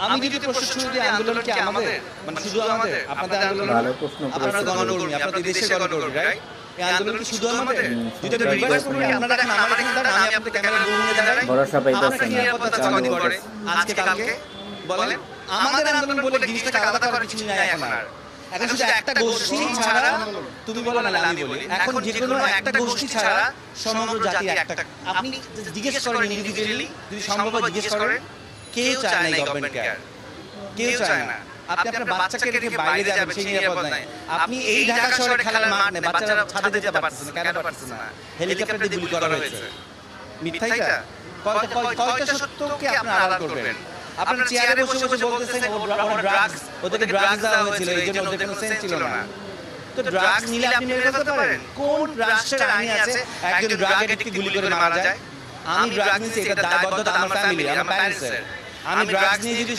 আমি যদি প্রশ্ন ছুড়ে দিই আন্দোলন কি আমাদের মানে শুধু আমাদের আপনাদের আন্দোলন ভালো প্রশ্ন আপনারা গণকর্মী আপনাদের দেশের গণকর্মী রাইট এই আন্দোলন কি শুধু আমাদের যদি এটা রিভার্স করি আপনারা এখন আমার এখানে দাঁড়ান আমি আপনাদের ক্যামেরা দূর নিয়ে দাঁড়াই ভরসা পাইতেছেন আপনারা কি নিরাপত্তা চাকরি করে আজকে কালকে বলেন আমাদের আন্দোলন বলে জিনিসটাকে আলাদা করার কিছু নাই এখন আর এখন শুধু একটা গোষ্ঠী ছাড়া তুমি বলো না আমি বলি এখন যে কোনো একটা গোষ্ঠী ছাড়া সমগ্র জাতির একটা আপনি জিজ্ঞেস করেন ইন্ডিভিজুয়ালি যদি সম্ভব হয় জিজ্ঞেস করেন কেউ চায় না গভর্নমেন্ট কেয়ার কেউ চায় না আপনি আপনার বাচ্চাকে রেখে বাইরে যাবেন সেই নিরাপদ নাই আপনি এই ঢাকা শহরে খেলার মাঠ নেই বাচ্চারা ছাদে যেতে পারতেছে না কেন পারতেছে না হেলিকপ্টার দিয়ে গুলি করা হয়েছে মিথ্যাইটা কয়টা সত্যকে আপনি আড়াল করবেন আপনার চেয়ারে বসে বসে বলতেছেন ওরা ড্রাগস ওদেরকে ড্রাগস দেওয়া হয়েছিল এই জন্য ওদের কোনো সেন্স ছিল না তো ড্রাগস নিলে আপনি মেরে ফেলতে পারেন কোন রাষ্ট্রের আইন আছে একজন ড্রাগ এডিক্টকে গুলি করে মারা যায় আমি ড্রাগস নিয়েছি এটা দায়বদ্ধতা আমার ফ্যামিলি আমার প্যারেন্টসের আমি ড্রাগস নিয়ে যদি